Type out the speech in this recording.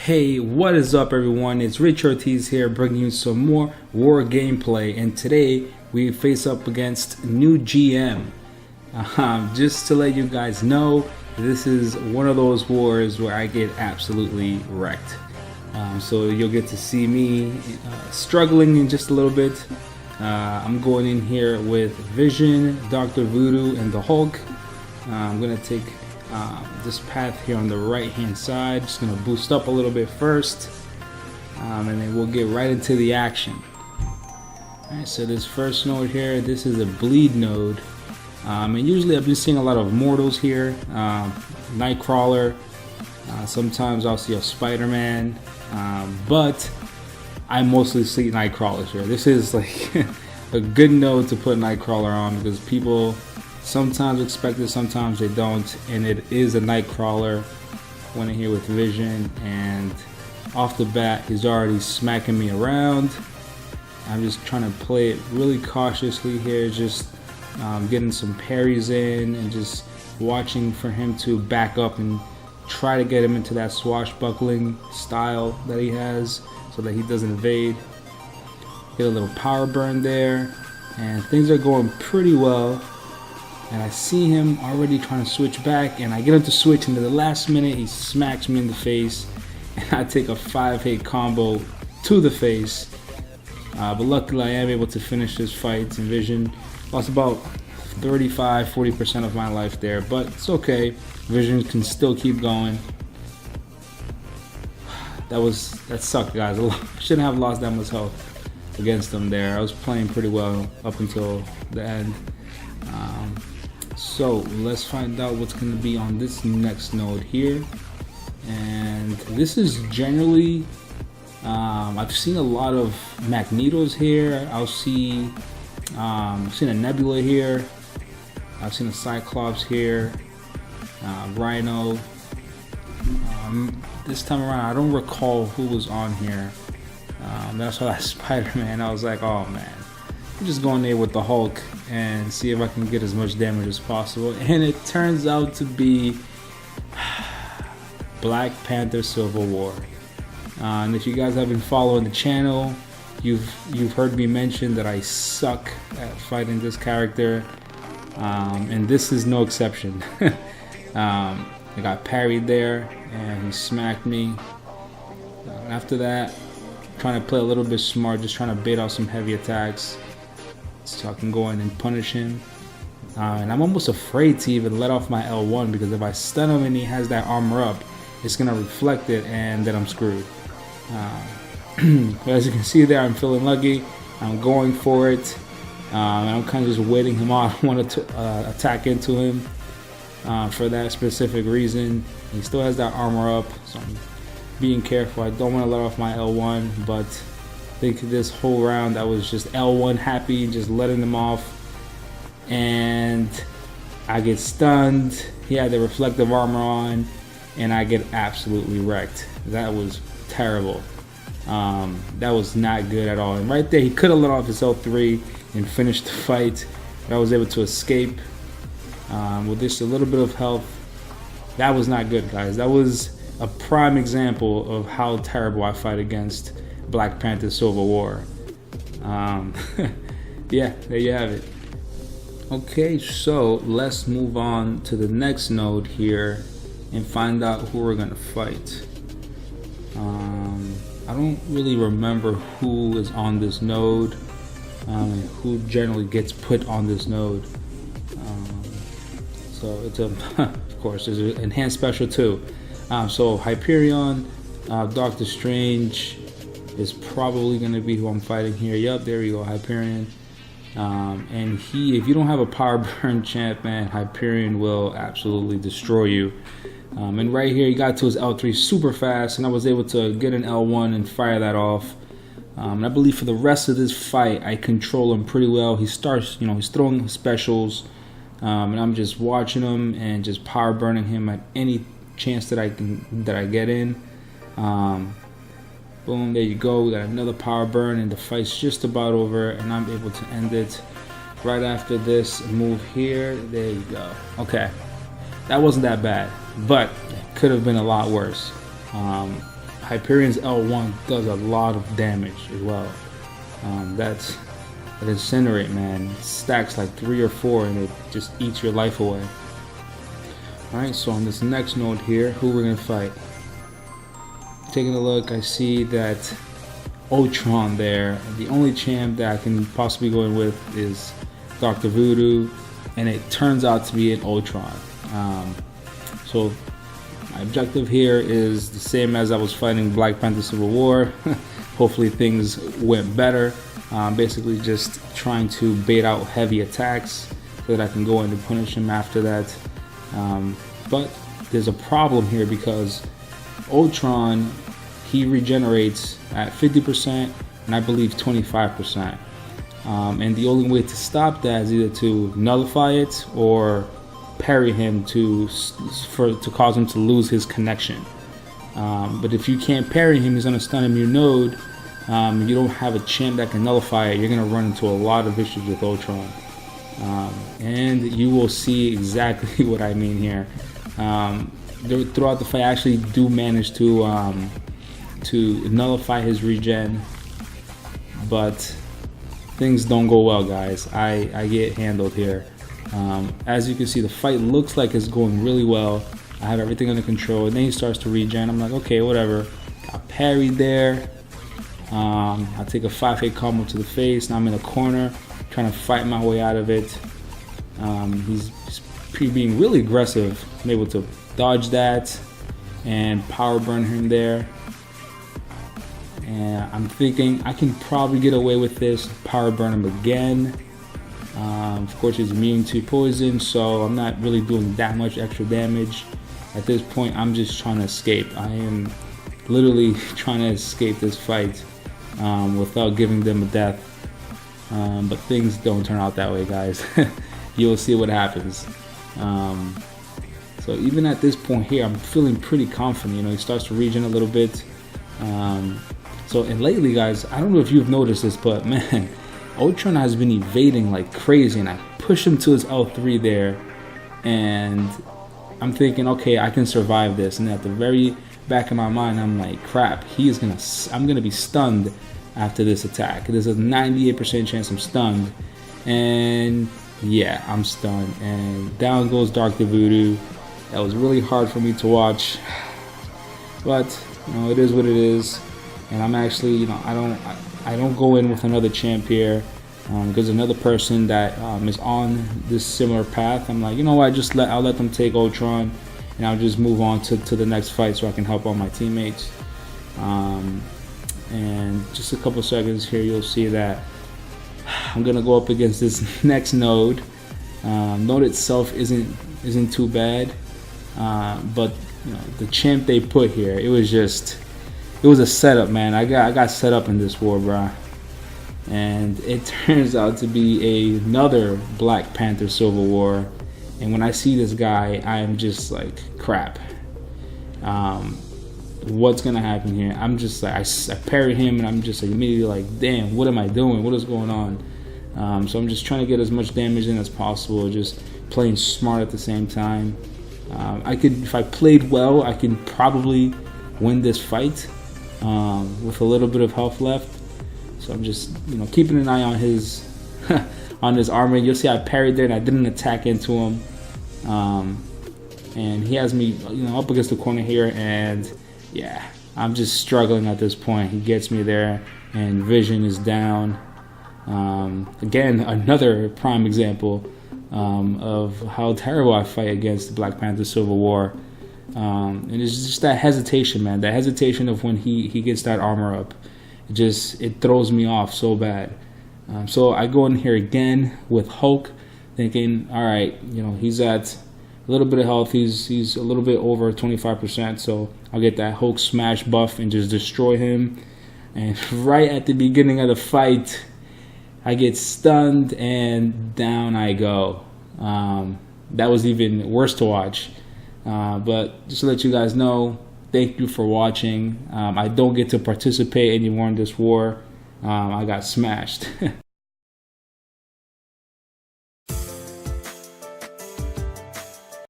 Hey, what is up everyone? It's Rich Ortiz here bringing you some more war gameplay, and today we face up against NewGM. Just to let you guys know, this is one of those wars where I get absolutely wrecked. So you'll get to see me struggling in just a little bit. I'm going in here with Vision, Dr. Voodoo, and the Hulk. I'm going to take this path here on the right hand side. Just gonna boost up a little bit first, and then we'll get right into the action. Alright, so this first node here, this is a bleed node, and usually I've been seeing a lot of mortals here, Nightcrawler, sometimes I'll see a Spider-Man, but I mostly see Nightcrawlers here. This is like a good node to put Nightcrawler on because people sometimes expect it, sometimes they don't, and it is a Nightcrawler. Went in here with Vision, and off the bat he's already smacking me around. I'm just trying to play it really cautiously here, just getting some parries in and just watching for him to back up and try to get him into that swashbuckling style that he has so that he doesn't evade. Get a little power burn there, and things are going pretty well. And I see him already trying to switch back, and I get him to switch, and at the last minute he smacks me in the face, and I take a 5-hit combo to the face. But luckily I am able to finish this fight. And Vision lost about 35-40% of my life there, but it's okay. Vision can still keep going. That sucked, guys. I shouldn't have lost that much health against them there. I was playing pretty well up until the end. So let's find out what's going to be on this next node here. And this is generally, I've seen a lot of Magnetos here. I've seen a Nebula here. I've seen a Cyclops here. Rhino. This time around, I don't recall who was on here. That's why that Spider-Man, I was like, oh man. I'm just going there with the Hulk and see if I can get as much damage as possible. And it turns out to be Black Panther Civil War. And if you guys have been following the channel, you've heard me mention that I suck at fighting this character, and this is no exception. I got parried there and he smacked me. After that, trying to play a little bit smart, just trying to bait out some heavy attacks so I can go in and punish him. And I'm almost afraid to even let off my L1 because if I stun him and he has that armor up, it's gonna reflect it and then I'm screwed. But as you can see there, I'm feeling lucky. I'm going for it, and I'm kind of just waiting him on. I want to attack into him for that specific reason. He still has that armor up, so I'm being careful. I don't want to let off my L1, but I think this whole round I was just L1 happy, just letting them off, and I get stunned. He had the reflective armor on, and I get absolutely wrecked. That was terrible. That was not good at all. And right there, he could have let off his L3 and finished the fight, but I was able to escape with just a little bit of health. That was not good, guys. That was a prime example of how terrible I fight against Black Panther Civil War. Yeah, there you have it. Okay, so let's move on to the next node here and find out who we're gonna fight. I don't really remember who is on this node, who generally gets put on this node. So it's a, of course, there's an enhanced special too. So Hyperion, Doctor Strange is probably going to be who I'm fighting here. Yup, there we go, Hyperion. And if you don't have a power burn champ, man, Hyperion will absolutely destroy you. And right here, he got to his L3 super fast, and I was able to get an L1 and fire that off. And I believe for the rest of this fight, I control him pretty well. He starts, he's throwing specials, and I'm just watching him and just power burning him at any chance that I get in. Boom, there you go. We got another power burn, and the fight's just about over, and I'm able to end it right after this move here. There you go. Okay, that wasn't that bad, but it could have been a lot worse. Hyperion's L1 does a lot of damage as well. That Incinerate, man, it stacks like 3 or 4 and it just eats your life away. Alright, so on this next node here, who we're gonna fight? Taking a look, I see that Ultron there. The only champ that I can possibly go in with is Dr. Voodoo, and it turns out to be an Ultron. So my objective here is the same as I was fighting Black Panther Civil War. Hopefully things went better. Basically just trying to bait out heavy attacks so that I can go in and punish him after that. But there's a problem here because Ultron, he regenerates at 50% and I believe 25%. And the only way to stop that is either to nullify it or parry him to cause him to lose his connection. But if you can't parry him, he's gonna stun him your node. You don't have a champ that can nullify it, you're gonna run into a lot of issues with Ultron. And you will see exactly what I mean here. Throughout the fight, I actually do manage to nullify his regen, but things don't go well, guys. I get handled here. As you can see, the fight looks like it's going really well. I have everything under control, and then he starts to regen. I'm like, okay, whatever. Got parried there. I take a 5-hit combo to the face. Now I'm in a corner trying to fight my way out of it. He's being really aggressive. I'm able to dodge that and power burn him there. And I'm thinking I can probably get away with this. Power burn him again. Of course, he's immune to poison, so I'm not really doing that much extra damage. At this point, I'm just trying to escape. I am literally trying to escape this fight without giving them a death. But things don't turn out that way, guys. You'll see what happens. So even at this point here, I'm feeling pretty confident. You know, he starts to regen a little bit. And lately, guys, I don't know if you've noticed this, but man, Ultron has been evading like crazy, and I push him to his L3 there, and I'm thinking, okay, I can survive this. And at the very back of my mind, I'm like, crap, I'm gonna be stunned after this attack. There's a 98% chance I'm stunned, and yeah, I'm stunned, and down goes Dr. Voodoo. That was really hard for me to watch, but you know, it is what it is. And I'm actually, you know, I don't go in with another champ here because another person that is on this similar path. I'm like, you know what, I'll let them take Ultron, and I'll just move on to the next fight so I can help all my teammates. And just a couple seconds here, you'll see that I'm gonna go up against this next node. Node itself isn't too bad, but you know, the champ they put here, it was a setup, man. I got set up in this war, bro. And it turns out to be another Black Panther Civil War. And when I see this guy, I'm just like, crap. What's gonna happen here? I'm just like, I parry him, and I'm just like immediately like, damn, what am I doing? What is going on? So I'm just trying to get as much damage in as possible, just playing smart at the same time. If I played well, I can probably win this fight with a little bit of health left. So I'm just, you know, keeping an eye on his on his armor. You'll see I parried there and I didn't attack into him. And he has me, you know, up against the corner here, and yeah, I'm just struggling at this point. He gets me there, and vision is down. Again, another prime example of how terrible I fight against the Black Panther Civil War. And it's just that hesitation, man. That hesitation of when he gets that armor up. It throws me off so bad. So I go in here again with Hulk, thinking, all right, you know, he's at a little bit of health. He's a little bit over 25%. So I'll get that Hulk smash buff and just destroy him. And right at the beginning of the fight, I get stunned and down I go. That was even worse to watch. But just to let you guys know, thank you for watching. I don't get to participate anymore in this war. I got smashed.